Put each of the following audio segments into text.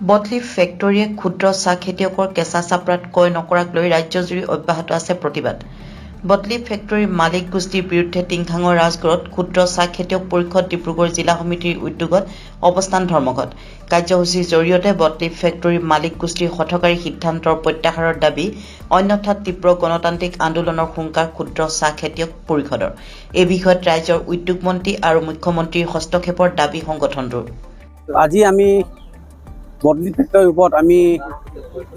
Bought leaf ফেক্টৰীয়ে ক্ষুদ্ৰ চাহ খেতিয়কৰ কেঁচা চাপৰাত ক্ৰয় নকৰাক লৈ ৰাজ্যজুৰি অব্যাহত আছে প্ৰতিবাদ। বটলিফ ফেক্টৰীৰ মালিক গোষ্ঠীৰ বিৰুদ্ধে টিংখাঙৰ ৰাজগড়ত ক্ষুদ্ৰ চাহ খেতিয়ক পৰিষদ ডিব্ৰুগড় জিলা সমিতিৰ উদ্যোগত অৱস্থান ধৰ্মঘট কাৰ্যসূচীৰ জৰিয়তে বটলিফ ফেক্টৰীৰ মালিক গোষ্ঠীৰ হঠকাৰী সিদ্ধান্তৰ প্ৰত্যাহাৰৰ দাবী, অন্যথা তীব্ৰ গণতান্ত্ৰিক আন্দোলনৰ হুংকাৰ ক্ষুদ্ৰ চাহ খেতিয়ক পৰিষদৰ। এই বিষয়ত ৰাজ্যৰ উদ্যোগ মন্ত্ৰী আৰু মুখ্যমন্ত্ৰীৰ হস্তক্ষেপৰ দাবী সংগঠনটোৰ। আজি আমি বটলিফ ফেক্টৰীৰ ওপৰত আমি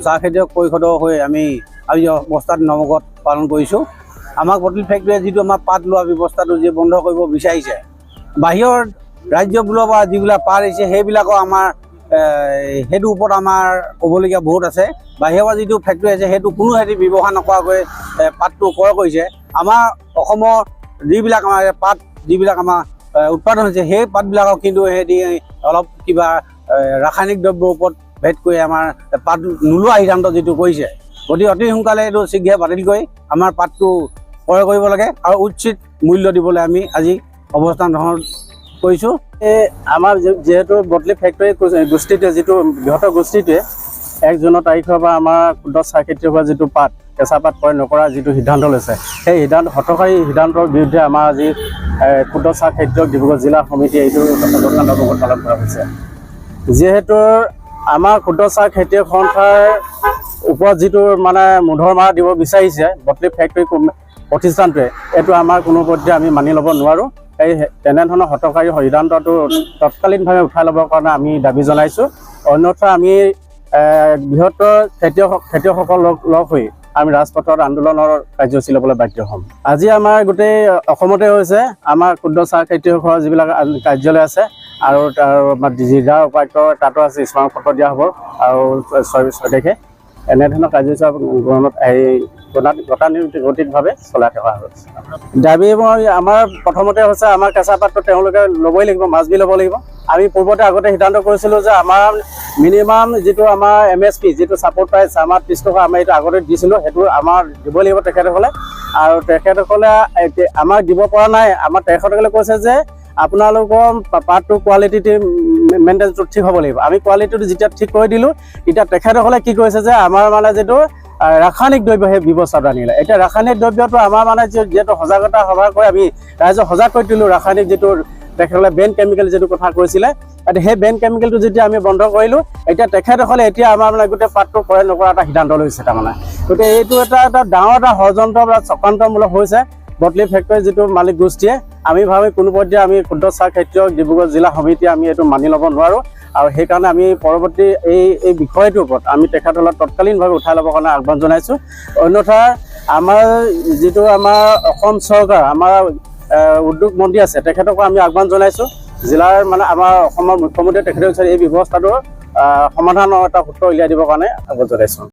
চাহ খেতিয়ক পৰিষদৰ হৈ আমি আজি অৱস্থাত ধৰ্মঘট পালন কৰিছোঁ। আমাক বটলিফ ফেক্টৰীয়ে যিটো আমাৰ পাত লোৱা ব্যৱস্থাটো যি বন্ধ কৰিব বিচাৰিছে, বাহিৰৰ ৰাজ্যবোৰৰ পৰা যিবিলাক পাত আহিছে সেইবিলাকৰ আমাৰ সেইটোৰ ওপৰত আমাৰ ক'বলগীয়া বহুত আছে। বাহিৰৰ পৰা যিটো ফেক্টৰী আছে সেইটো কোনো সিহঁতি ব্যৱহাৰ নকৰাকৈ পাতটো ক্ৰয় কৰিছে। আমাৰ অসমৰ যিবিলাক আমাৰ পাত যিবিলাক আমাৰ উৎপাদন হৈছে সেই পাতবিলাকক কিন্তু সিহঁতি অলপ কিবা ৰাসায়নিক দ্ৰব্যৰ ওপৰত ভেদ কৰি আমাৰ পাত নোলোৱা সিদ্ধান্ত যিটো কৰিছে, গতিকে অতি সোনকালে এইটো শীঘ্ৰে বাতিল কৰি আমাৰ পাতটো ক্ৰয় কৰিব লাগে আৰু উচিত মূল্য দিবলৈ আমি আজি অৱস্থান গ্ৰহণ কৰিছোঁ। আমাৰ যিহেতু বটলিফ ফেক্টৰী গোষ্ঠীটোৱে যিটো বৃহত্তৰ গোষ্ঠীটোৱে 1 জুনৰ তাৰিখৰ পৰা আমাৰ ক্ষুদ্ৰ চাহ খেতিয়কৰ যিটো পাত কেঁচা পাত ক্ৰয় নকৰা যিটো সিদ্ধান্ত লৈছে, সেই হঠকাৰী সিদ্ধান্তৰ বিৰুদ্ধে আমাৰ আজি ক্ষুদ্ৰ চাহ খেতিয়ক ডিব্ৰুগড় জিলা সমিতিয়ে এইটো অৱস্থান ধৰ্মঘট পালন কৰা হৈছে। যিহেতু আমাৰ ক্ষুদ্ৰ চাহ খেতিয়ক সংস্থাৰ ওপৰত যিটো মানে মুধৰ মাৰ দিব বিচাৰিছে বটলিফ ফেক্টৰী প্ৰতিষ্ঠানটোৱে, এইটো আমাৰ কোনো পধ্যে আমি মানি ল'ব নোৱাৰোঁ। এই তেনেধৰণৰ হঠকাৰী সিদ্ধান্তটো তৎকালীনভাৱে উঠাই ল'বৰ কাৰণে আমি দাবী জনাইছোঁ। অন্যথা আমি বৃহত্তৰ খেতিয়কসকল লগ হৈ আমি ৰাজপথত আন্দোলনৰ কাৰ্যসূচী ল'বলৈ বাধ্য হ'ম। আজি আমাৰ গোটেই অসমতে হৈছে আমাৰ ক্ষুদ্ৰ চাহ খেতিয়কৰ যিবিলাক কাৰ্যালয় আছে আৰু জিলা উপায়ুক্তৰ তাতো আছে, স্মাৰক পত্ৰ দিয়া হ'ব আৰু 6 তাৰিখে এনেধৰণৰ কাৰ্যসূচী গতানুগতিকভাৱে চলাই থকা হৈছে। দাবী আমাৰ প্ৰথমতে হৈছে আমাৰ কেঁচা পাতটো তেওঁলোকে ল'বই লাগিব, মাছবি ল'ব লাগিব। আমি পূৰ্বতে আগতে সিদ্ধান্ত কৰিছিলোঁ যে আমাৰ মিনিমাম যিটো আমাৰ MSP যিটো ছাপৰ্ট প্ৰাইচ আমাৰ 30 টকা আমি এইটো আগতে দিছিলোঁ, সেইটো আমাৰ দিবই লাগিব তেখেতসকলে। আৰু তেখেতসকলে আমাক দিব পৰা নাই। আমাৰ তেখেতসকলে কৈছে যে আপোনালোকৰ পাতটো কোৱালিটিটো মেইনটেনেঞ্চটো ঠিক হ'ব লাগিব। আমি কোৱালিটিটো যেতিয়া ঠিক কৰি দিলোঁ, এতিয়া তেখেতসকলে কি কৰিছে যে আমাৰ মানে যিটো ৰাসায়নিক দ্ৰব্য সেই ব্যৱস্থাটো আনিলে। এতিয়া ৰাসায়নিক দ্ৰব্যটো আমাৰ মানে যিহেতু সজাগতা সভা কৰি আমি ৰাইজক সজাগ কৰি দিলোঁ, ৰাসায়নিক যিটো তেখেতসকলে বেন কেমিকেল যিটো কথা কৈছিলে, সেই বেন কেমিকেলটো যেতিয়া আমি বন্ধ কৰিলোঁ, এতিয়া তেখেতসকলে এতিয়া আমাৰ মানে গোটেই পাতটো ক্ৰয় নকৰা এটা সিদ্ধান্ত লৈছে। তাৰমানে গতিকে এইটো এটা ডাঙৰ এটা ষড়যন্ত্ৰ বা চক্ৰান্তমূলক হৈছে বটলিফ ফেক্টৰীৰ যিটো মালিক গোষ্ঠীয়ে। আমি ভাবি কোনো পৰ্যায়ে আমি ক্ষুদ্ৰ চাহ খেতিয়ক ডিব্ৰুগড় জিলা সমিতিয়ে আমি এইটো মানি ল'ব নোৱাৰোঁ আৰু সেইকাৰণে আমি পৰৱৰ্তী এই বিষয়টোৰ ওপৰত আমি তেখেতসকলক তৎকালীনভাৱে উঠাই ল'বৰ কাৰণে আহ্বান জনাইছোঁ। অন্যথা আমাৰ যিটো আমাৰ অসম চৰকাৰ আমাৰ উদ্যোগ মন্ত্ৰী আছে তেখেতকো আমি আহ্বান জনাইছোঁ। জিলাৰ মানে আমাৰ অসমৰ মুখ্যমন্ত্ৰীয়ে তেখেতক এই ব্যৱস্থাটোৰ সমাধানৰ এটা সূত্ৰ উলিয়াই দিবৰ কাৰণে আহ্বান জনাইছোঁ।